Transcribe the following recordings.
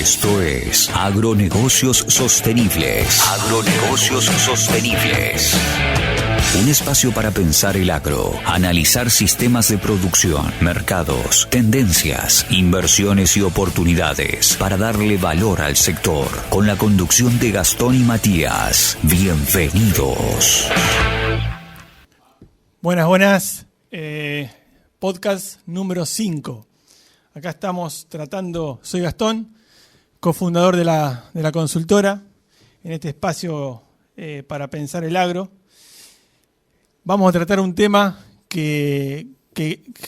Esto es Agronegocios Sostenibles. Agronegocios Sostenibles. Un espacio para pensar el agro, analizar sistemas de producción, mercados, tendencias, inversiones y oportunidades para darle valor al sector. Con la conducción de Gastón y Matías. Bienvenidos. Buenas. Podcast número 5. Acá estamos tratando, soy Gastón, cofundador de la consultora, en este espacio para pensar el agro. Vamos a tratar un tema que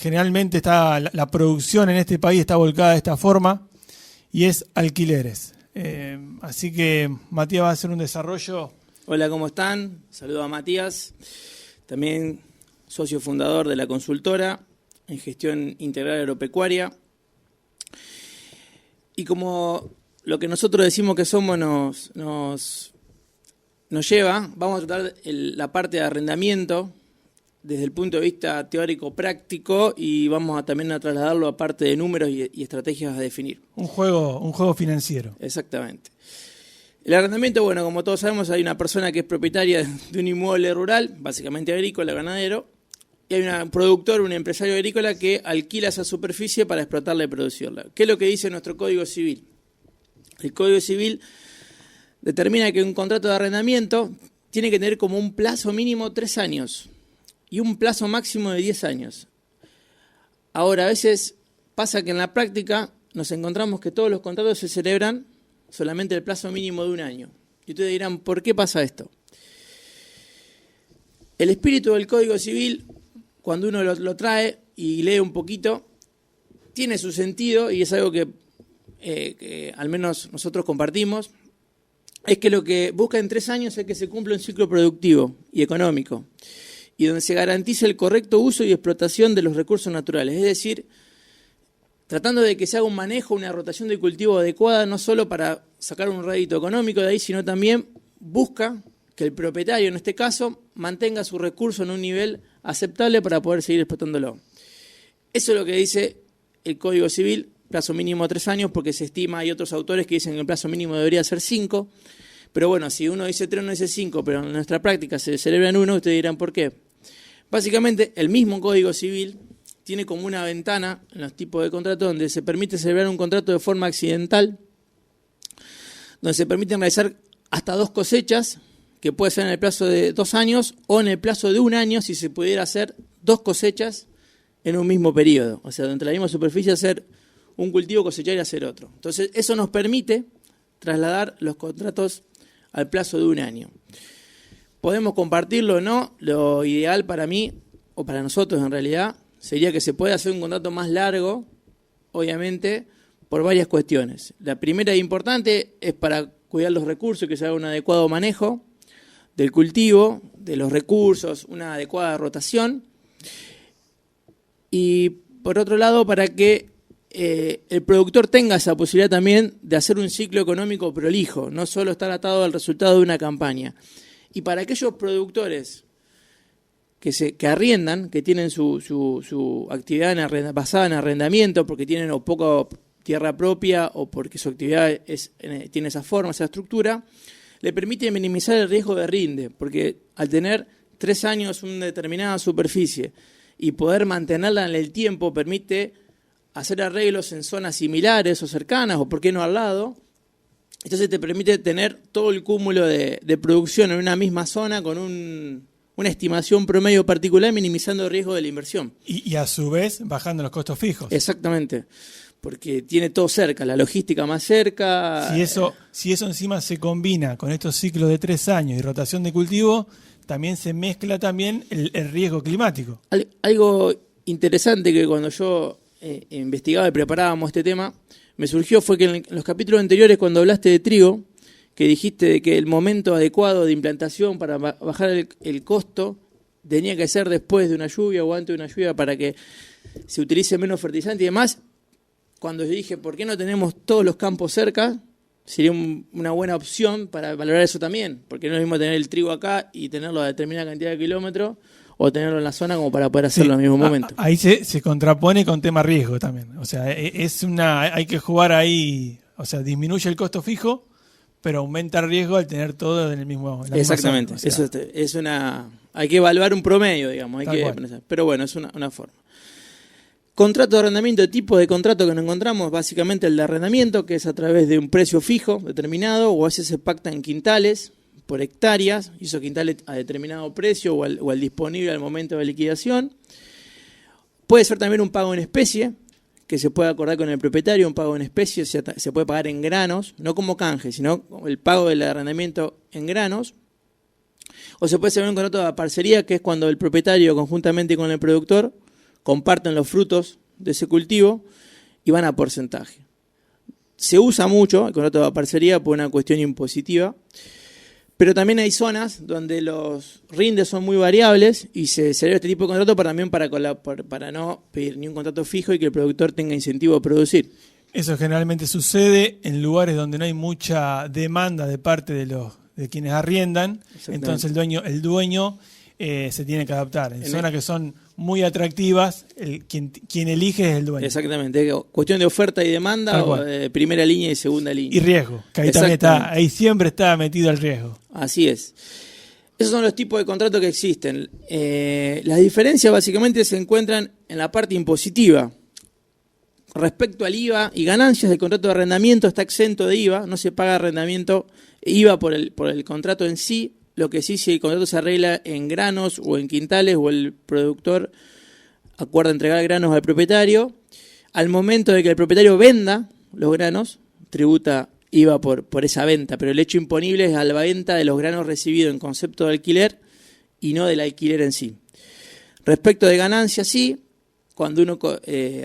generalmente está la producción en este país está volcada de esta forma, y es alquileres. Así que Matías va a hacer un desarrollo. Hola, ¿cómo están? Saludo a Matías, también socio fundador de la consultora en gestión integral agropecuaria. Y como lo que nosotros decimos que somos nos lleva, vamos a tratar la parte de arrendamiento desde el punto de vista teórico-práctico y vamos también a trasladarlo a parte de números y estrategias a definir. Un juego financiero. Exactamente. El arrendamiento, bueno, como todos sabemos, hay una persona que es propietaria de un inmueble rural, básicamente agrícola, ganadero, y hay un productor, un empresario agrícola que alquila esa superficie para explotarla y producirla. ¿Qué es lo que dice nuestro Código Civil? El Código Civil determina que un contrato de arrendamiento tiene que tener como un plazo mínimo 3 años y un plazo máximo de 10 años. Ahora, a veces pasa que en la práctica nos encontramos que todos los contratos se celebran solamente el plazo mínimo de 1 año. Y ustedes dirán, ¿por qué pasa esto? El espíritu del Código Civil, cuando uno lo trae y lee un poquito, tiene su sentido y es algo que al menos nosotros compartimos, es que lo que busca en 3 años es que se cumpla un ciclo productivo y económico y donde se garantice el correcto uso y explotación de los recursos naturales, es decir, tratando de que se haga un manejo, una rotación de cultivo adecuada, no solo para sacar un rédito económico de ahí, sino también busca que el propietario, en este caso, mantenga su recurso en un nivel aceptable para poder seguir explotándolo. Eso es lo que dice el Código Civil, plazo mínimo 3 años, porque se estima, hay otros autores que dicen que el plazo mínimo debería ser 5, pero bueno, si uno dice 3, uno dice 5, pero en nuestra práctica se celebra en 1, ustedes dirán ¿por qué? Básicamente, el mismo Código Civil tiene como una ventana en los tipos de contratos donde se permite celebrar un contrato de forma accidental, donde se permiten realizar hasta 2 cosechas, que puede ser en el plazo de 2 años o en el plazo de 1 año si se pudiera hacer 2 cosechas en un mismo periodo. O sea, entre la misma superficie hacer un cultivo, cosechar y hacer otro. Entonces, eso nos permite trasladar los contratos al plazo de 1 año. Podemos compartirlo o no, lo ideal para mí, o para nosotros en realidad, sería que se pueda hacer un contrato más largo, obviamente, por varias cuestiones. La primera e importante es para cuidar los recursos, que se haga un adecuado manejo del cultivo, de los recursos, una adecuada rotación. Y por otro lado, para que el productor tenga esa posibilidad también de hacer un ciclo económico prolijo, no solo estar atado al resultado de una campaña. Y para aquellos productores que arriendan, que tienen su actividad basada en arrendamiento, porque tienen o poca tierra propia o porque su actividad tiene esa forma, esa estructura, le permite minimizar el riesgo de rinde, porque al tener 3 años una determinada superficie y poder mantenerla en el tiempo permite hacer arreglos en zonas similares o cercanas, o por qué no al lado. Entonces te permite tener todo el cúmulo de producción en una misma zona con una estimación promedio particular, minimizando el riesgo de la inversión. Y a su vez bajando los costos fijos. Exactamente, porque tiene todo cerca, la logística más cerca. Si eso encima se combina con estos ciclos de 3 años y rotación de cultivo, también se mezcla también el riesgo climático. Algo interesante que cuando yo investigaba y preparábamos este tema, me surgió fue que en los capítulos anteriores, cuando hablaste de trigo, que dijiste de que el momento adecuado de implantación para bajar el costo tenía que ser después de una lluvia o antes de una lluvia para que se utilice menos fertilizante y demás. Cuando yo dije, ¿por qué no tenemos todos los campos cerca? Sería una buena opción para valorar eso también, porque no es lo mismo tener el trigo acá y tenerlo a determinada cantidad de kilómetros o tenerlo en la zona como para poder hacerlo al mismo momento. Ahí se contrapone con tema riesgo también. O sea, hay que jugar ahí O sea, disminuye el costo fijo, pero aumenta el riesgo al tener todo en el mismo. En la Exactamente. misma zona. O sea, Eso es una. Hay que evaluar un promedio, digamos. Pero bueno, es una forma. Contrato de arrendamiento, tipo de contrato que nos encontramos, básicamente el de arrendamiento, que es a través de un precio fijo determinado, o a veces se pacta en quintales por hectáreas, y esos quintales a determinado precio o al disponible al momento de liquidación. Puede ser también un pago en especie, que se puede acordar con el propietario, un pago en especie, o sea, se puede pagar en granos, no como canje, sino el pago del arrendamiento en granos. O se puede hacer un contrato de parcería, que es cuando el propietario conjuntamente con el productor comparten los frutos de ese cultivo y van a porcentaje. Se usa mucho el contrato de parcería por una cuestión impositiva, pero también hay zonas donde los rindes son muy variables y se celebra este tipo de contrato para no pedir ni un contrato fijo y que el productor tenga incentivo a producir. Eso generalmente sucede en lugares donde no hay mucha demanda de parte de quienes arriendan, entonces el dueño se tiene que adaptar. En zonas que son muy atractivas, quien elige es el dueño. Exactamente, cuestión de oferta y demanda, o primera línea y segunda línea. Y riesgo, que ahí también ahí siempre está metido el riesgo. Así es. Esos son los tipos de contratos que existen. Las diferencias básicamente se encuentran en la parte impositiva. Respecto al IVA y ganancias, el contrato de arrendamiento está exento de IVA, no se paga IVA por el contrato en sí. Lo que sí, si el contrato se arregla en granos o en quintales o el productor acuerda entregar granos al propietario, al momento de que el propietario venda los granos, tributa IVA por esa venta, pero el hecho imponible es a la venta de los granos recibidos en concepto de alquiler y no del alquiler en sí. Respecto de ganancias, sí, cuando uno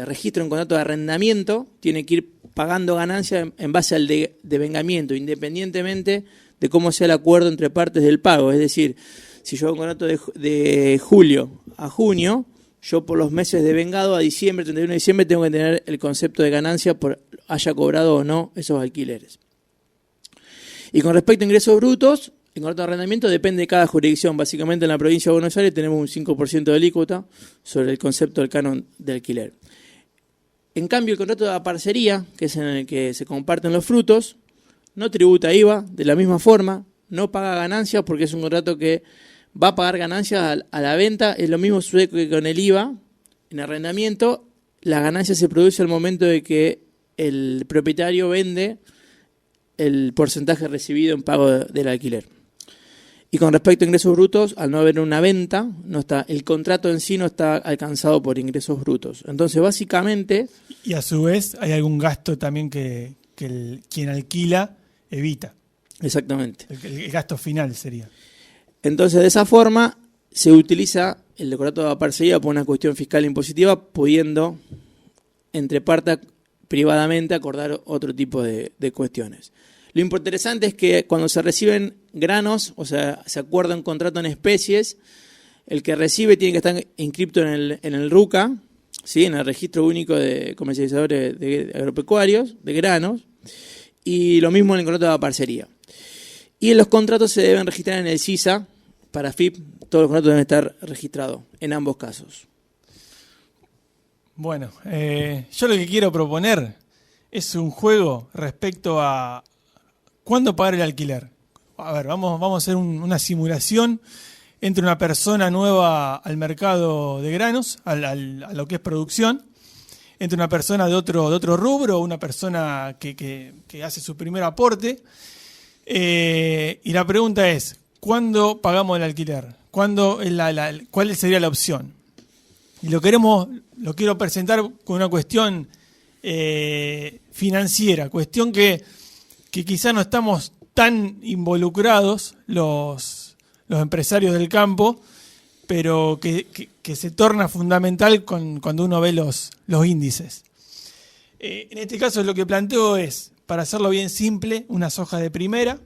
registra un contrato de arrendamiento, tiene que ir pagando ganancias en base al devengamiento, independientemente de cómo sea el acuerdo entre partes del pago. Es decir, si yo hago un contrato de julio a junio, yo por los meses de vengado a diciembre, 31 de diciembre, tengo que tener el concepto de ganancia por haya cobrado o no esos alquileres. Y con respecto a ingresos brutos, el contrato de arrendamiento depende de cada jurisdicción. Básicamente en la provincia de Buenos Aires tenemos un 5% de alícuota sobre el concepto del canon de alquiler. En cambio, el contrato de parcería, que es en el que se comparten los frutos, no tributa IVA de la misma forma, no paga ganancias porque es un contrato que va a pagar ganancias a la venta. Es lo mismo sucede que con el IVA. En arrendamiento, la ganancia se produce al momento de que el propietario vende el porcentaje recibido en pago del alquiler. Y con respecto a ingresos brutos, al no haber una venta, el contrato en sí no está alcanzado por ingresos brutos. Entonces, básicamente... Y a su vez, hay algún gasto también que quien alquila evita. Exactamente. El gasto final sería. Entonces, de esa forma, se utiliza el contrato de parcería por una cuestión fiscal impositiva, pudiendo, entre partes, privadamente acordar otro tipo de cuestiones. Lo interesante es que cuando se reciben granos, o sea, se acuerda un contrato en especies, el que recibe tiene que estar inscripto en el RUCA, ¿sí? En el Registro Único de Comercializadores de Agropecuarios, de granos, y lo mismo en el contrato de parcería. Y los contratos se deben registrar en el CISA, para FIP, todos los contratos deben estar registrados en ambos casos. Bueno, yo lo que quiero proponer es un juego respecto a cuándo pagar el alquiler. A ver, vamos a hacer una simulación entre una persona nueva al mercado de granos, a lo que es producción, entre una persona de otro rubro, una persona que hace su primer aporte. Y la pregunta es, ¿cuándo pagamos el alquiler? ¿Cuál sería la opción? Y lo quiero presentar con una cuestión financiera, cuestión que quizás no estamos tan involucrados los empresarios del campo, pero que se torna fundamental cuando uno ve los índices. En este caso lo que planteo es, para hacerlo bien simple, una soja de primera,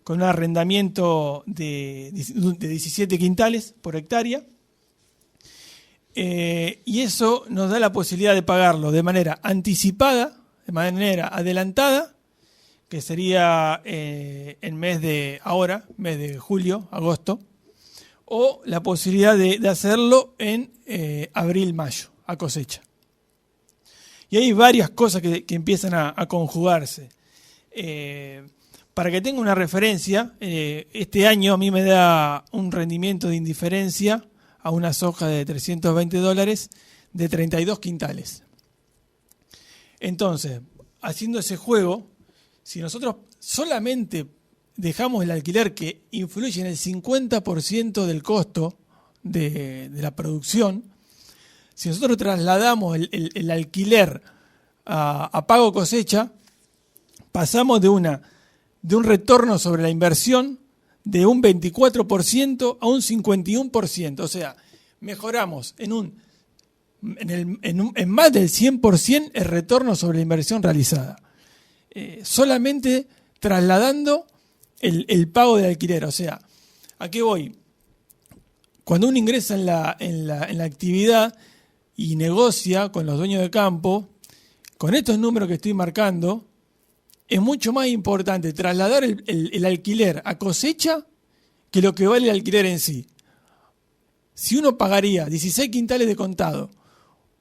con un arrendamiento de 17 quintales por hectárea, y eso nos da la posibilidad de pagarlo de manera anticipada, de manera adelantada, que sería en mes de julio, agosto, o la posibilidad de hacerlo en abril, mayo, a cosecha. Y hay varias cosas que empiezan a conjugarse. Para que tenga una referencia, este año a mí me da un rendimiento de indiferencia a una soja de $320 de 32 quintales. Entonces, haciendo ese juego, si nosotros solamente dejamos el alquiler que influye en el 50% del costo de la producción, si nosotros trasladamos el alquiler a pago cosecha, pasamos de un retorno sobre la inversión de un 24% a un 51%. O sea, mejoramos en más del 100% el retorno sobre la inversión realizada. Solamente trasladando el pago del alquiler. O sea, ¿a qué voy? Cuando uno ingresa en la actividad y negocia con los dueños de campo, con estos números que estoy marcando, es mucho más importante trasladar el alquiler a cosecha que lo que vale el alquiler en sí. Si uno pagaría 16 quintales de contado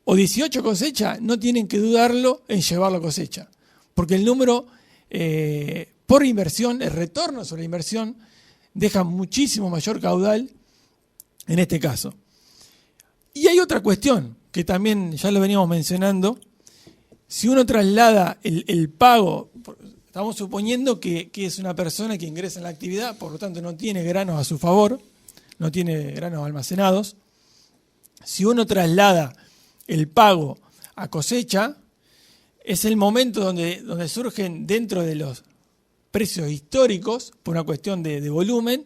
o 18 cosecha, no tienen que dudarlo en llevarlo a cosecha. Porque el número por inversión, el retorno sobre la inversión, deja muchísimo mayor caudal en este caso. Y hay otra cuestión que también ya lo veníamos mencionando. Si uno traslada el pago, estamos suponiendo que es una persona que ingresa en la actividad, por lo tanto no tiene granos a su favor, no tiene granos almacenados. Si uno traslada el pago a cosecha, es el momento donde surgen dentro de los precios históricos, por una cuestión de volumen,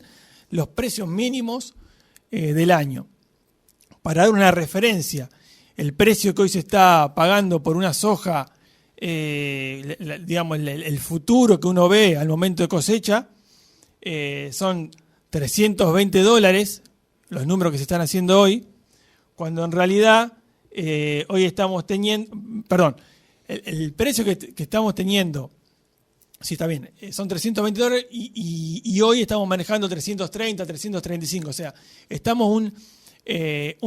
los precios mínimos del año. Para dar una referencia, el precio que hoy se está pagando por una soja, digamos el futuro que uno ve al momento de cosecha, son $320, los números que se están haciendo hoy, cuando en realidad hoy estamos teniendo, el precio que estamos teniendo, sí está bien, son $320 y hoy estamos manejando 330, 335, o sea, estamos un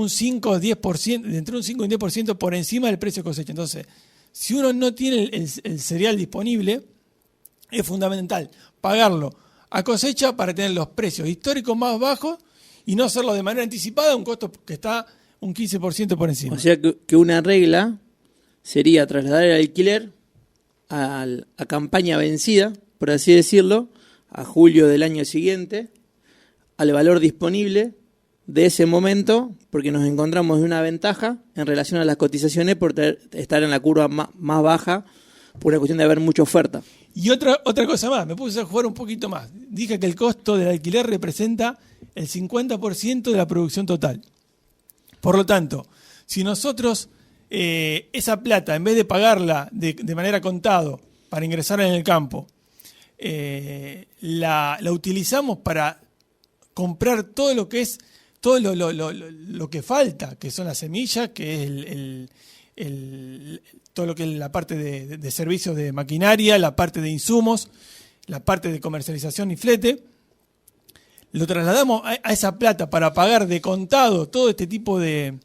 5 o 10%, entre un 5 y un 10% por encima del precio de cosecha. Entonces, si uno no tiene el cereal disponible, es fundamental pagarlo a cosecha para tener los precios históricos más bajos y no hacerlo de manera anticipada a un costo que está un 15% por encima. O sea que una regla sería trasladar el alquiler a campaña vencida, por así decirlo, a julio del año siguiente, al valor disponible de ese momento, porque nos encontramos en una ventaja en relación a las cotizaciones por estar en la curva más baja por la cuestión de haber mucha oferta. Y otra cosa más, me puse a jugar un poquito más. Dije que el costo del alquiler representa el 50% de la producción total. Por lo tanto, si nosotros esa plata, en vez de pagarla de manera contado para ingresar en el campo, la utilizamos para comprar todo lo que es todo lo que falta, que son las semillas, que es todo lo que es la parte de servicios de maquinaria, la parte de insumos, la parte de comercialización y flete, lo trasladamos a esa plata para pagar de contado todo este tipo de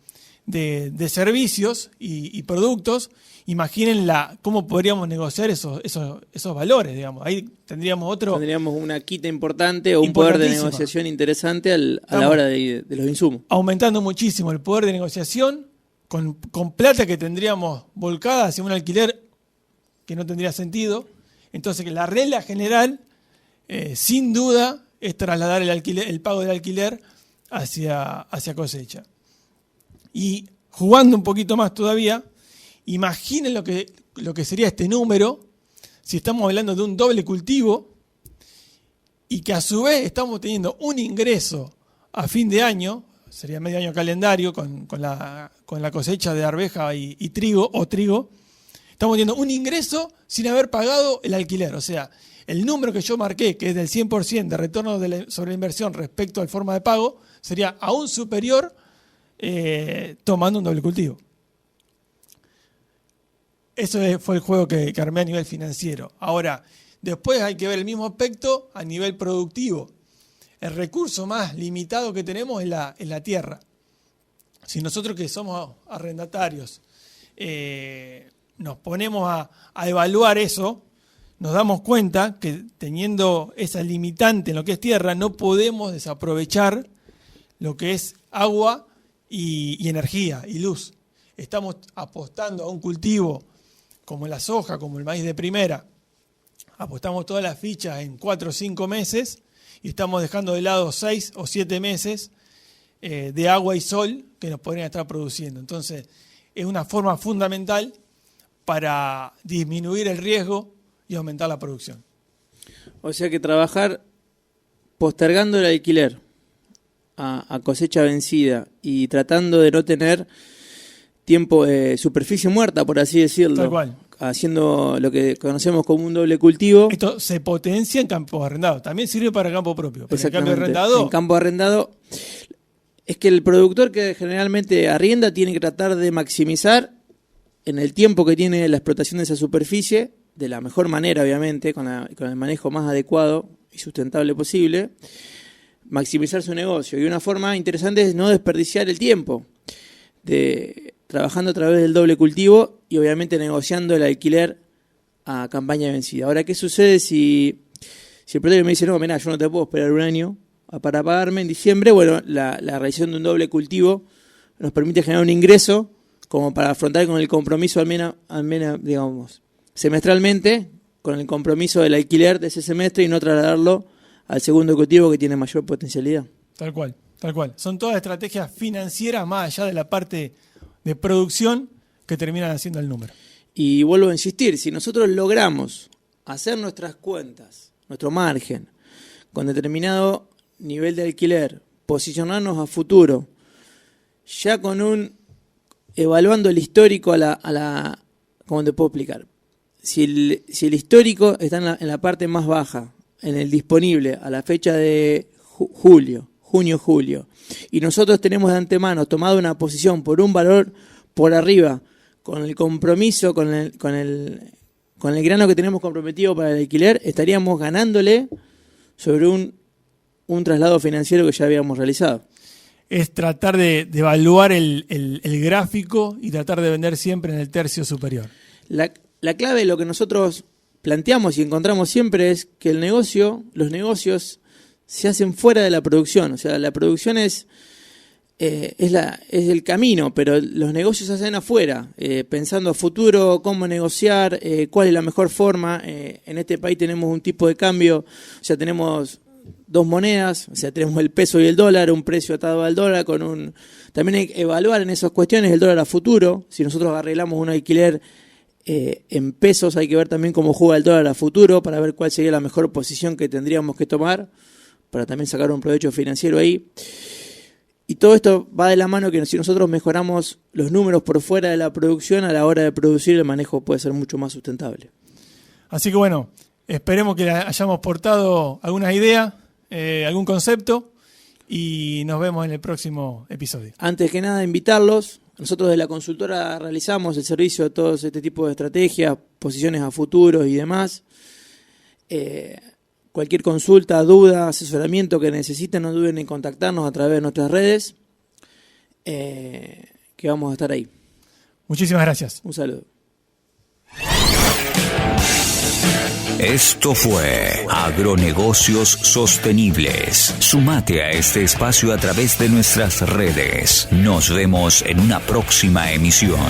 servicios y productos. Imaginen cómo podríamos negociar esos valores, digamos. Ahí tendríamos una quita importante o un poder de negociación interesante a la hora de los insumos. Aumentando muchísimo el poder de negociación con plata que tendríamos volcada hacia un alquiler que no tendría sentido. Entonces, que la regla general, sin duda, es trasladar el pago del alquiler hacia cosecha. Y jugando un poquito más todavía, imaginen lo que sería este número si estamos hablando de un doble cultivo y que a su vez estamos teniendo un ingreso a fin de año, sería medio año calendario con la cosecha de arveja y trigo o trigo, estamos teniendo un ingreso sin haber pagado el alquiler. O sea, el número que yo marqué, que es del 100% de retorno sobre la inversión respecto al forma de pago, sería aún superior tomando un doble cultivo. Eso fue el juego que armé a nivel financiero. Ahora, después hay que ver el mismo aspecto a nivel productivo. El recurso más limitado que tenemos es la tierra. Si nosotros que somos arrendatarios nos ponemos a evaluar eso, nos damos cuenta que teniendo esa limitante en lo que es tierra, no podemos desaprovechar lo que es agua y energía y luz. Estamos apostando a un cultivo como la soja, como el maíz de primera. Apostamos todas las fichas en 4 o 5 meses y estamos dejando de lado 6 o 7 meses de agua y sol que nos podrían estar produciendo. Entonces, es una forma fundamental para disminuir el riesgo y aumentar la producción. O sea que trabajar postergando el alquiler a cosecha vencida y tratando de no tener tiempo de superficie muerta, por así decirlo. Tal cual. Haciendo lo que conocemos como un doble cultivo. Esto se potencia en campos arrendados. También sirve para campo propio. Pero en campo arrendado es que el productor que generalmente arrienda tiene que tratar de maximizar en el tiempo que tiene la explotación de esa superficie, de la mejor manera, obviamente, con el manejo más adecuado y sustentable posible, maximizar su negocio. Y una forma interesante es no desperdiciar el tiempo, trabajando a través del doble cultivo y obviamente negociando el alquiler a campaña vencida. Ahora, ¿qué sucede si el productor me dice, no, mirá, yo no te puedo esperar un año para pagarme en diciembre? Bueno, la realización de un doble cultivo nos permite generar un ingreso como para afrontar con el compromiso al menos, digamos, semestralmente, con el compromiso del alquiler de ese semestre y no trasladarlo al segundo cultivo que tiene mayor potencialidad. Tal cual, tal cual. Son todas estrategias financieras más allá de la parte de producción que terminan haciendo el número. Y vuelvo a insistir, si nosotros logramos hacer nuestras cuentas, nuestro margen, con determinado nivel de alquiler, posicionarnos a futuro, ya evaluando el histórico ¿cómo te puedo explicar? Si el histórico está en la parte más baja, en el disponible, a la fecha de junio-julio, y nosotros tenemos de antemano tomado una posición por un valor por arriba, con el compromiso, con el grano que tenemos comprometido para el alquiler, estaríamos ganándole sobre un traslado financiero que ya habíamos realizado. Es tratar de evaluar el gráfico y tratar de vender siempre en el tercio superior. La clave de lo que nosotros planteamos y encontramos siempre es que los negocios se hacen fuera de la producción. O sea, la producción es el camino, pero los negocios se hacen afuera, pensando a futuro, cómo negociar, cuál es la mejor forma. En este país tenemos un tipo de cambio, o sea, tenemos dos monedas, o sea, tenemos el peso y el dólar, un precio atado al dólar, también hay que evaluar en esas cuestiones el dólar a futuro. Si nosotros arreglamos un alquiler en pesos, hay que ver también cómo juega el dólar a futuro para ver cuál sería la mejor posición que tendríamos que tomar para también sacar un provecho financiero ahí. Y todo esto va de la mano que si nosotros mejoramos los números por fuera de la producción, a la hora de producir el manejo puede ser mucho más sustentable. Así que bueno, esperemos que hayamos portado algunas ideas, algún concepto, y nos vemos en el próximo episodio. Antes que nada, invitarlos. Nosotros de la consultora realizamos el servicio de todos este tipo de estrategias, posiciones a futuro y demás. Cualquier consulta, duda, asesoramiento que necesiten, no duden en contactarnos a través de nuestras redes, que vamos a estar ahí. Muchísimas gracias. Un saludo. Esto fue Agronegocios Sostenibles. Sumate a este espacio a través de nuestras redes. Nos vemos en una próxima emisión.